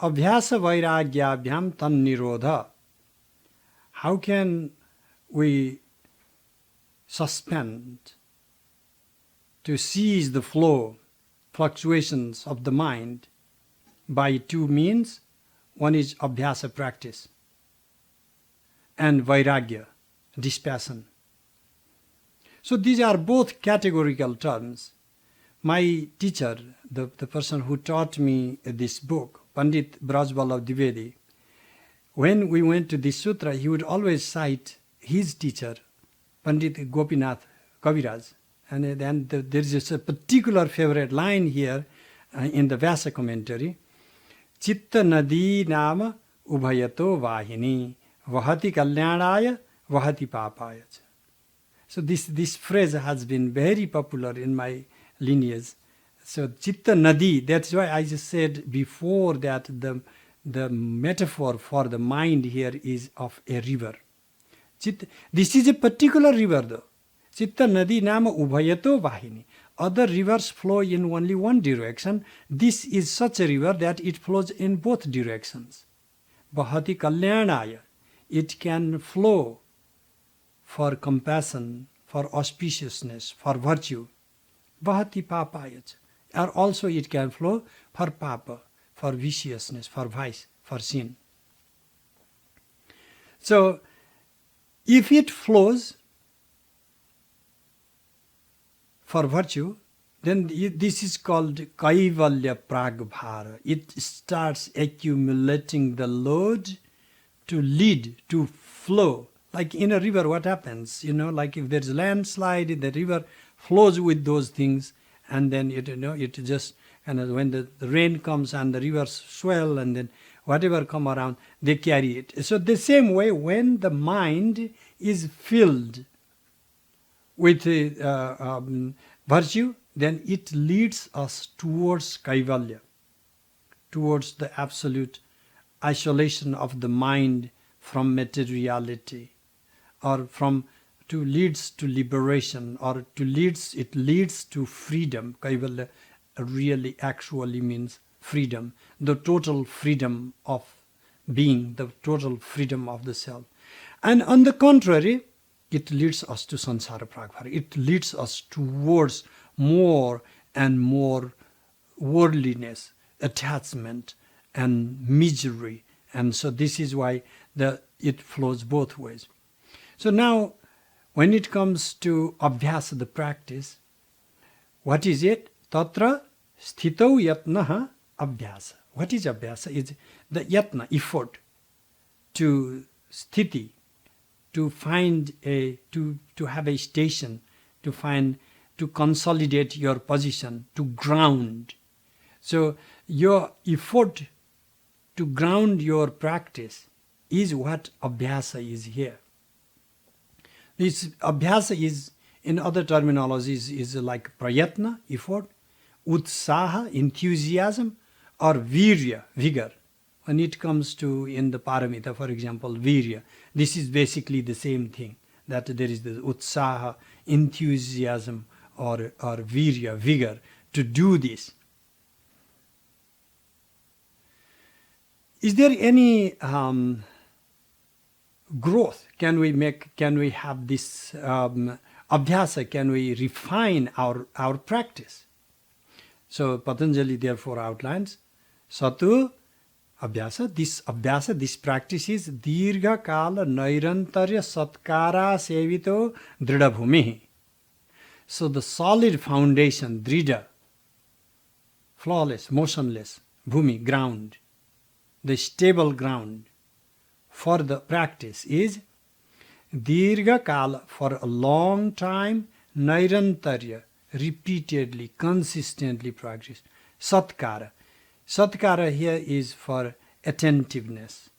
Abhyasa Vairagyabhyam tan nirodha. How can we suspend, to seize the flow, fluctuations of the mind by two means? One is Abhyasa practice and Vairagya, Dispassion. So these are both categorical terms. My teacher, the person who taught me this book, Pandit Brajballabh Dwivedi, when we went to this sutra, he would always cite his teacher, Pandit Gopinath Kaviraj. And then there is a particular favorite line here in the Vyasa commentary. Chitta nadi nama ubhayato vahini vahati kalyanaya vahati papaya. So this phrase has been very popular in my lineage. So Chitta Nadi, that's why I just said before that the metaphor for the mind here is of a river. This is a particular river though. Chitta Nadi Nama Ubhayato Vahini. Other rivers flow in only one direction. This is such a river that it flows in both directions. Bhati Kalyanaya. It can flow for compassion, for auspiciousness, for virtue. Bhati Papayach. Or also it can flow for papa, for viciousness, for vice, for sin. So, if it flows for virtue, then this is called Kaivalya Pragbhara. It starts accumulating the load to lead, to flow. Like in a river, what happens? Like if there's a landslide, the river flows with those things, and then it just, and when the rain comes and the rivers swell, and then whatever come around, they carry it. So the same way, when the mind is filled with virtue, then it leads us towards Kaivalya, towards the absolute isolation of the mind from materiality, or leads to liberation, or it leads to freedom. Kaivalya really actually means freedom, the total freedom of being, the total freedom of the self. And on the contrary, it leads us to Sansara Pragbhara. It leads us towards more and more worldliness, attachment, and misery. And so this is why it flows both ways. So now, when it comes to Abhyasa, the practice, what is it? Tatra sthito yatnaha Abhyasa. What is Abhyasa? It's the yatna, effort, to sthiti, to find to have a station, to consolidate your position, to ground. So your effort to ground your practice is what Abhyasa is here. This Abhyasa is, in other terminologies, is like prayatna, effort, utsaha, enthusiasm, or virya, vigor. When it comes to, in the paramita, for example, virya, this is basically the same thing, that there is the utsaha, enthusiasm, or virya, vigor, to do this. Is there any growth? Can we have this abhyasa? Can we refine our practice? So Patanjali therefore outlines, Satu Abhyasa, this practice is Dirgha Kala Nairantarya Satkara Sevito Dridha Bhumi. So the solid foundation, Dridha, flawless, motionless, Bhumi, ground, the stable ground for the practice is Dirgha Kala, for a long time, Nairantarya, repeatedly, consistently practice. Satkara. Satkara here is for attentiveness.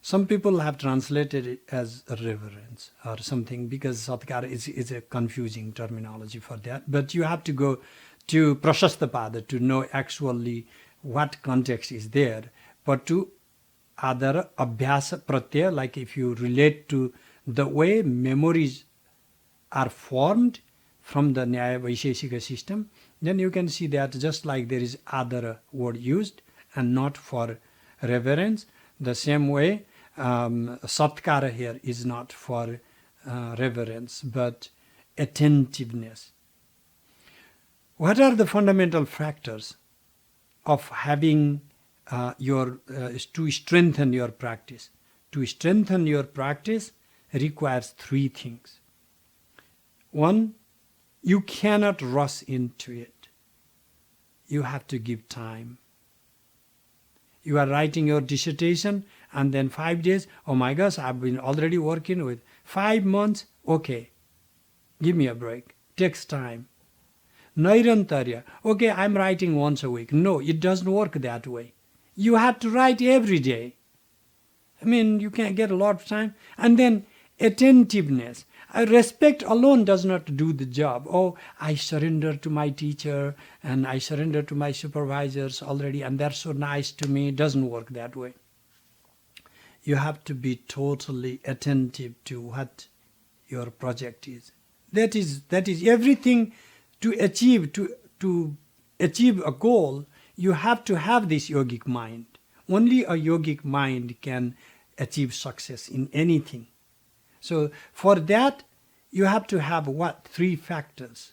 Some people have translated it as reverence or something, because Satkara is a confusing terminology for that. But you have to go to Prashastapada to know actually what context is there. But to other Abhyasa Pratyaya, like if you relate to the way memories are formed from the Nyaya Vaisheshika system, then you can see that just like there is other word used and not for reverence. The same way, satkara here is not for reverence, but attentiveness. What are the fundamental factors of having to strengthen your practice? To strengthen your practice requires three things. One, you cannot rush into it. You have to give time. You are writing your dissertation and then 5 days, oh my gosh, I've been already working with 5 months, okay, give me a break, takes time. Nairantarya, okay, I'm writing once a week. No, it doesn't work that way. You have to write every day. I mean, you can get a lot of time. And then attentiveness. Respect alone does not do the job. Oh, I surrender to my teacher and I surrender to my supervisors already and they're so nice to me. It doesn't work that way. You have to be totally attentive to what your project is. That is everything. To achieve a goal, you have to have this yogic mind. Only a yogic mind can achieve success in anything. So for that, you have to have what? 3 factors: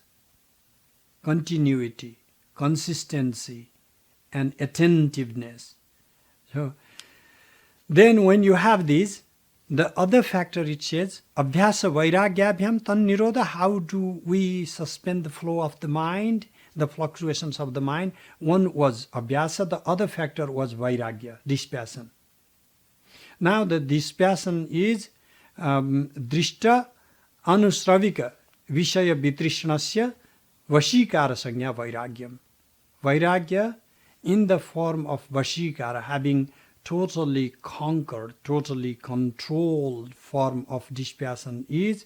continuity, consistency, and attentiveness. So then when you have these, the other factor it says, Abhyasa Vairagyabhyam tan nirodha, how do we suspend the flow of the mind, the fluctuations of the mind? One was Abhyasa, the other factor was Vairagya, Dispassion. Now the Dispassion is Drishta Anusravika Vishaya Vitrishnasya Vashikara Sanya Vairagyam. Vairagya in the form of Vashikara, having totally conquered, totally controlled form of dispassion is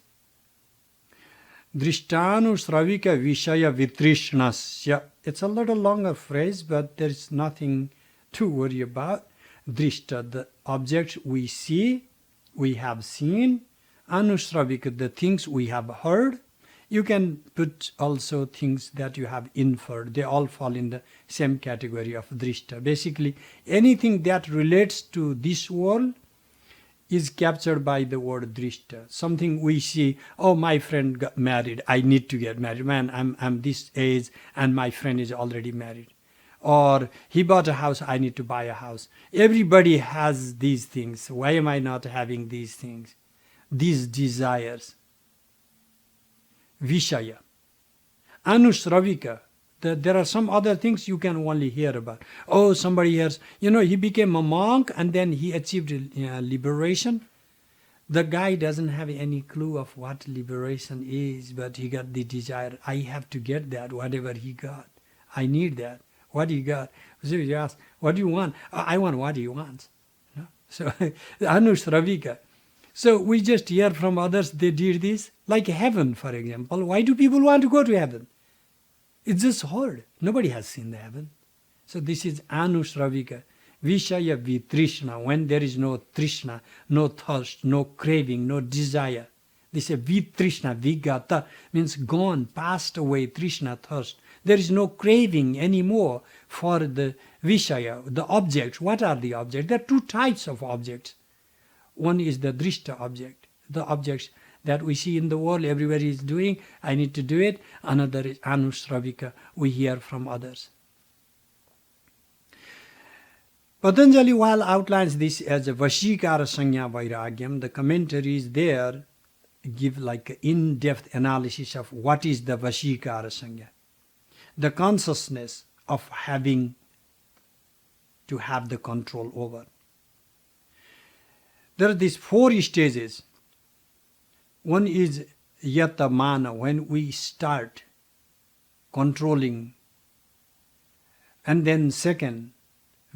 Drishtanu Sravika Vishaya Vitrishnasya. It's a little longer phrase, but there is nothing to worry about. Drishta, the objects we see, we have seen. Anusravika, the things we have heard. You can put also things that you have inferred. They all fall in the same category of drishta. Basically, anything that relates to this world is captured by the word drishta. Something we see, oh, my friend got married, I need to get married. Man, I'm this age and my friend is already married. Or he bought a house, I need to buy a house. Everybody has these things. Why am I not having these things? These desires. Vishaya. Anusravika. There are some other things you can only hear about. Oh, somebody hears, he became a monk and then he achieved liberation. The guy doesn't have any clue of what liberation is, but he got the desire. I have to get that, whatever he got. I need that. What he got? So you ask, what do you want? I want what he wants. So, Anusravika. So we just hear from others they did this, like heaven, for example. Why do people want to go to heaven? It's just heard. Nobody has seen the heaven. So this is Anusravika. Vishaya Vitrishna, when there is no trishna, no thirst, no craving, no desire. This is Vitrishna, Vigata, means gone, passed away, Trishna, thirst. There is no craving anymore for the Vishaya, the objects. What are the objects? There are 2 types of objects. One is the drishta object, the objects that we see in the world, everybody is doing, I need to do it. Another is Anusravika, we hear from others. Patanjali, while outlines this as a Vashikara Sanya Vairagyam, the commentaries there give like an in-depth analysis of what is the Vashikara Sanya. The consciousness of having to have the control over. There are these 4 stages. One is Yatamana, when we start controlling. And then second,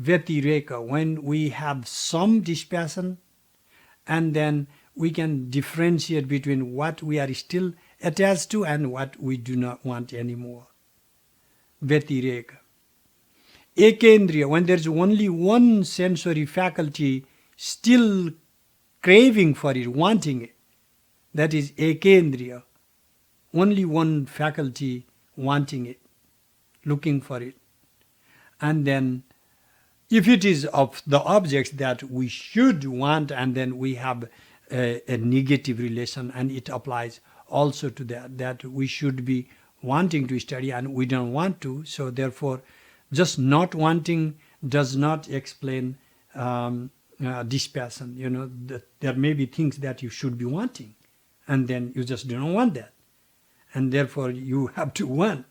Vyatireka, when we have some dispassion, and then we can differentiate between what we are still attached to and what we do not want anymore. Vyatireka. Ekendriya, when there is only one sensory faculty still craving for it, wanting it. That is ekendriya. Only one faculty wanting it, looking for it. And then If it is of the objects that we should want, and then we have a negative relation, and it applies also to that we should be wanting to study and we don't want to, so therefore just not wanting does not explain dispassion. There may be things that you should be wanting, and then you just don't want that, and therefore you have to want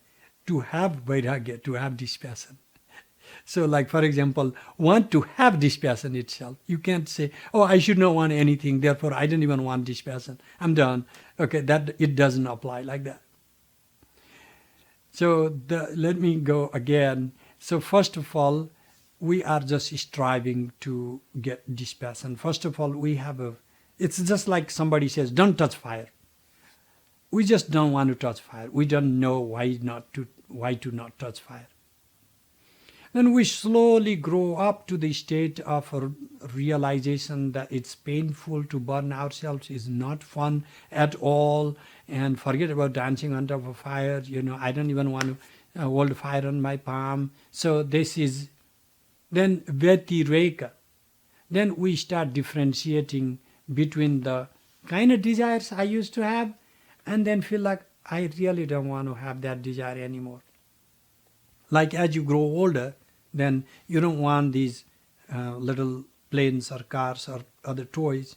to have vairagya, to have dispassion. So like, for example, want to have dispassion itself. You can't say, oh, I should not want anything, therefore I don't even want dispassion, I'm done. Okay, that it doesn't apply like that. So let me go again. So first of all, we are just striving to get dispassion. First of all, it's just like somebody says, don't touch fire. We just don't want to touch fire. We don't know why to not touch fire. Then we slowly grow up to the state of realization that it's painful to burn ourselves, is not fun at all, and forget about dancing on top of fire. I don't even want to hold fire on my palm. So this is then Vairagya. Then we start differentiating between the kind of desires I used to have, and then feel like I really don't want to have that desire anymore. Like as you grow older, then you don't want these little planes or cars or other toys.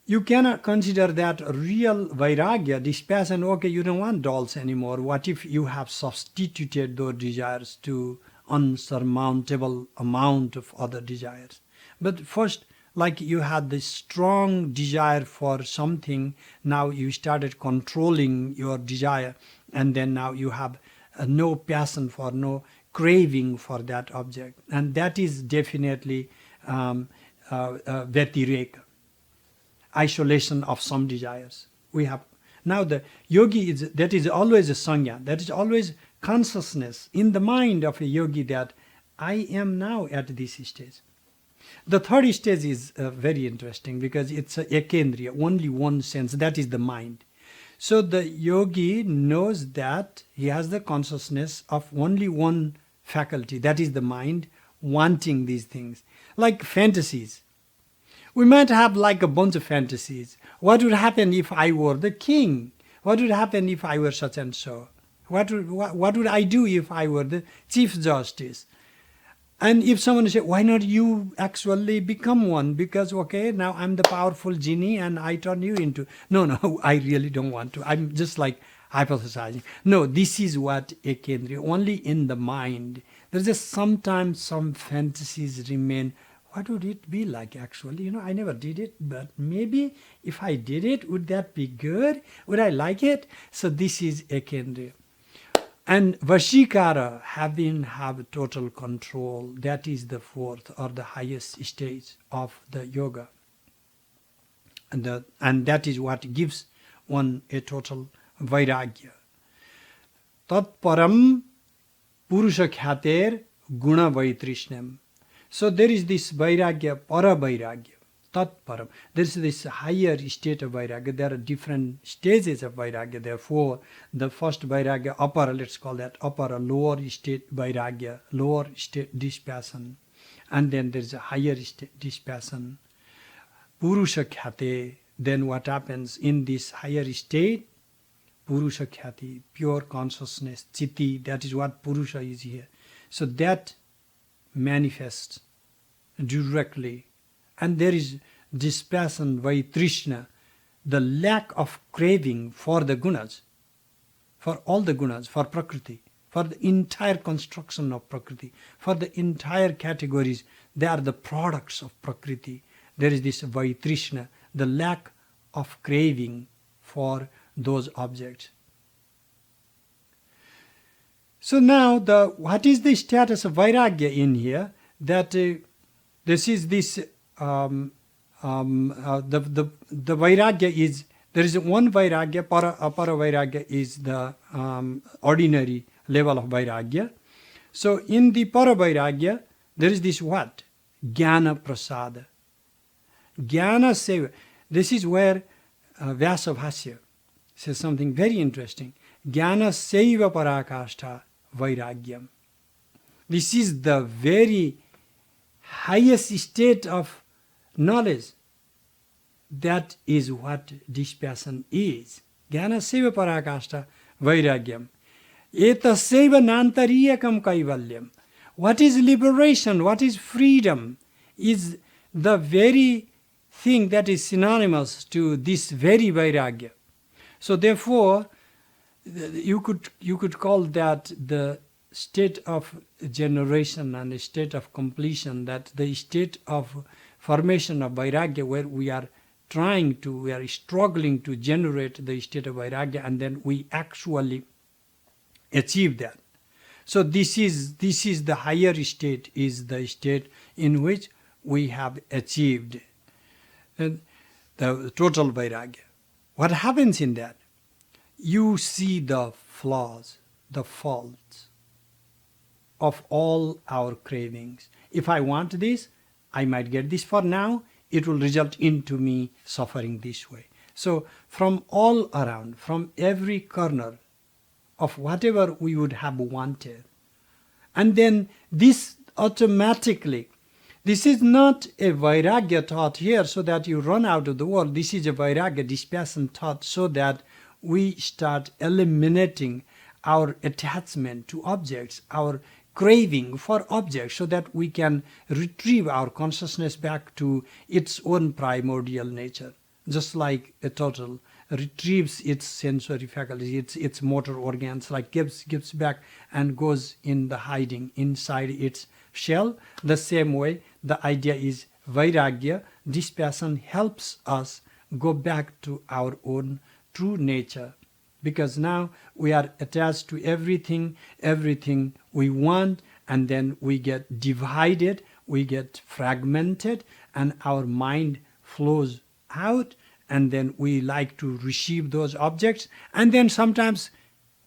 You cannot consider that real vairagya, dispassion. Okay, you don't want dolls anymore. What if you have substituted those desires to unsurmountable amount of other desires? But first, like you had this strong desire for something, now you started controlling your desire, and then now you have no passion for, no craving for that object. And that is definitely Vairagya, isolation of some desires. We have now the yogi that is always a sanya, that is always consciousness in the mind of a yogi that I am now at this stage. The third stage is very interesting because it's ekendriya, only one sense, that is the mind. So the yogi knows that he has the consciousness of only one faculty, that is the mind, wanting these things. Like fantasies. We might have like a bunch of fantasies. What would happen if I were the king? What would happen if I were such and so? What would I do if I were the Chief Justice? And if someone say, why not you actually become one? Because, okay, now I'm the powerful genie and I turn you into... No, I really don't want to. I'm just like hypothesizing. No, this is what ekendriya, only in the mind. There's just sometimes some fantasies remain. What would it be like actually? I never did it, but maybe if I did it, would that be good? Would I like it? So this is ekendriya. And Vashikara, have total control, that is the fourth or the highest stage of the yoga. And that is what gives one a total vairagya. Tat param purusha khater guna vaitrishnam. So there is this vairagya, para vairagya. Tat param. There is this higher state of vairagya. There are different stages of vairagya. Therefore, the first vairagya, upper, let's call that upper, lower state vairagya, lower state dispassion. And then there is a higher state dispassion. Purusha khyate. Then what happens in this higher state? Purusha khyati, pure consciousness, chitti, that is what Purusha is here. So that manifests directly. And there is dispassion, vaitrishna, the lack of craving for the gunas, for all the gunas, for Prakriti, for the entire construction of Prakriti, for the entire categories. They are the products of Prakriti. There is this vaitrishna, the lack of craving for those objects. So now, what is the status of vairagya in here? That this is this the vairagya is, there is one vairagya, para vairagya is the ordinary level of vairagya. So in the para vairagya, there is this what? Jnana prasada. Jnana seva. This is where Vyasa Bhasya says something very interesting. Jnana seva parakashta vairagyam. This is the very highest state of knowledge. That is what dispassion is. Jnana seva parakashta vairagyam. Etaseva nantariyakam kaivalyam. What is liberation? What is freedom? Is the very thing that is synonymous to this very vairagya. So therefore, you could call that the state of generation and the state of completion, that the state of formation of vairagya, where we are struggling to generate the state of vairagya, and then we actually achieve that. So this is the higher state, is the state in which we have achieved the total vairagya. What happens in that? You see the flaws, the faults of all our cravings. If I want this, I might get this for now. It will result into me suffering this way. So from all around, from every corner of whatever we would have wanted, and then this automatically, this is not a vairagya thought here so that you run out of the world. This is a vairagya, dispassion thought, so that we start eliminating our attachment to objects, our craving for objects, so that we can retrieve our consciousness back to its own primordial nature. Just like a turtle retrieves its sensory faculties, its motor organs, like gives back and goes in the hiding inside its shell. The same way, the idea is vairagya, dispassion, helps us go back to our own true nature, because now we are attached to everything we want, and then we get divided, we get fragmented, and our mind flows out, and then we like to receive those objects, and then sometimes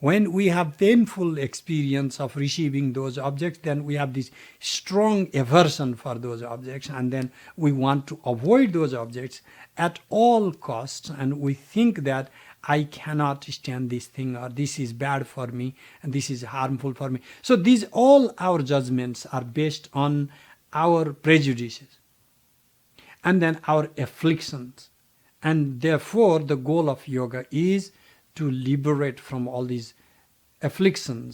when we have painful experience of receiving those objects, then we have this strong aversion for those objects, and then we want to avoid those objects at all costs, and we think that I cannot stand this thing, or this is bad for me, and this is harmful for me. So these, all our judgments are based on our prejudices and then our afflictions. And therefore the goal of yoga is to liberate from all these afflictions